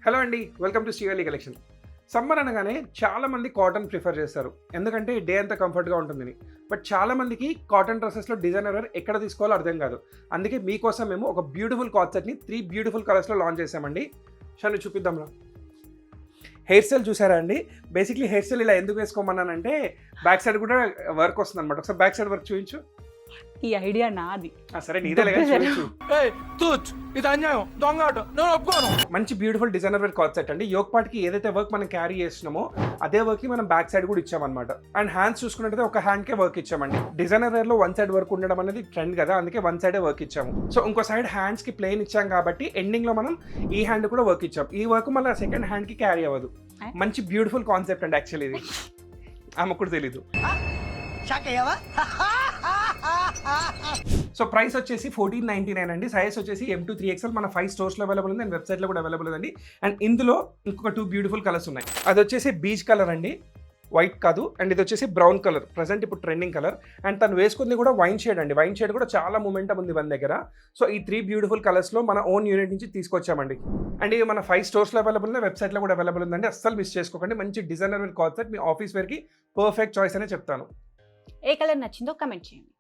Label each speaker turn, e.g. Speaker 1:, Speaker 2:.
Speaker 1: Hello అండి, welcome to Srivalli collection. Summer అనగానే చాలామంది కాటన్ ప్రిఫర్ చేస్తారు, ఎందుకంటే డే అంతా కంఫర్ట్గా ఉంటుందని. బట్ చాలామందికి కాటన్ డ్రెస్సెస్లో డిజైనర్ వేర్ ఎక్కడ తీసుకోవాలో అర్థం కాదు. అందుకే మీకోసం మేము ఒక బ్యూటిఫుల్ కాట్ సెట్ని 3 బ్యూటిఫుల్ కలర్స్లో లాంచ్ చేసామండి. షాను చూపిద్దాం రా. హెయిర్ స్టైల్ చూసారా అండి? బేసిక్లీ హెయిర్ స్టైల్ ఇలా ఎందుకు వేసుకోమన్నానంటే బ్యాక్ సైడ్ కూడా వర్క్ వస్తుంది అనమాట. ఒకసారి బ్యాక్ సైడ్ వర్క్ చూపించు.
Speaker 2: ఈ ఐడియా నాది.
Speaker 1: సరే నీదే చూపించు.
Speaker 3: ఇది అన్యాయం, దొంగ ఆట, నేను ఒప్పుకోను.
Speaker 1: మంచి బ్యూటిఫుల్ డిజైనర్ వేర్ కాట్ సెట్ అండి. యోక్ పార్ట్కి ఏదైతే వర్క్ మనం క్యారీ చేస్తున్నామో అదే వర్క్ని మనం బ్యాక్ సైడ్ కూడా ఇచ్చామన్నమాట. అండ్ హ్యాండ్స్ చూసుకున్నట్టయితే ఒక హ్యాండ్కే వర్క్ ఇచ్చామండి. డిజైనర్ వేర్లో వన్ సైడ్ వర్క్ ఉండడం అనేది ట్రెండ్ కదా, అందుకే వన్ సైడే వర్క్ ఇచ్చాము. సో ఇంకో సైడ్ హ్యాండ్స్కి ప్లెయిన్ ఇచ్చాం కాబట్టి ఎండింగ్లో మనం ఈ హ్యాండ్ కూడా వర్క్ ఇచ్చాం. ఈ వర్క్ మళ్ళీ సెకండ్ హ్యాండ్కి క్యారీ అవ్వదు. మంచి బ్యూటిఫుల్ కాన్సెప్ట్ అండి యాక్చువల్లీ ఇది. ఆమెకు కూడా తెలీదు. సో ప్రైస్ వచ్చేసి 1499 అండి. సైజ్ వచ్చేసి M2 3XL మన 5 స్టోర్స్లో అవైలబుల్ ఉంది అండ్ వెబ్సైట్లో కూడా అవైలబుల్ ఉందండి. అండ్ ఇందులో ఇంకొక 2 బ్యూటిఫుల్ కలర్స్ ఉన్నాయి. అది వచ్చేసి బీచ్ కలర్ అండి, వైట్ కాదు. అండ్ ఇది వచ్చేసి బ్రౌన్ కలర్, ప్రజెంట్ ఇప్పుడు ట్రెండింగ్ కలర్. అండ్ తను వేసుకుంది కూడా వైన్ షేడ్ అండి. వైన్ షేడ్ కూడా చాలా మూమెంటం ఉంది మన దగ్గర. సో ఈ 3 బ్యూటిఫుల్ కలర్స్లో మన ఓన్ యూనిట్ నుంచి తీసుకొచ్చామండి. అండ్ ఇవి మన 5 స్టోర్స్లో అవైలబుల్ ఉంది, వెబ్సైట్లో కూడా అవైలబుల్ ఉందండి. అస్సలు మిస్ చేసుకోకండి. మంచి డిజైనర్ వేర్ కాట్ సెట్, మీ ఆఫీస్ వేర్కి పర్ఫెక్ట్ చాయిస్ అనే చెప్తాను.
Speaker 2: ఏ కలర్ నచ్చిందో కమెంట్ చేయండి.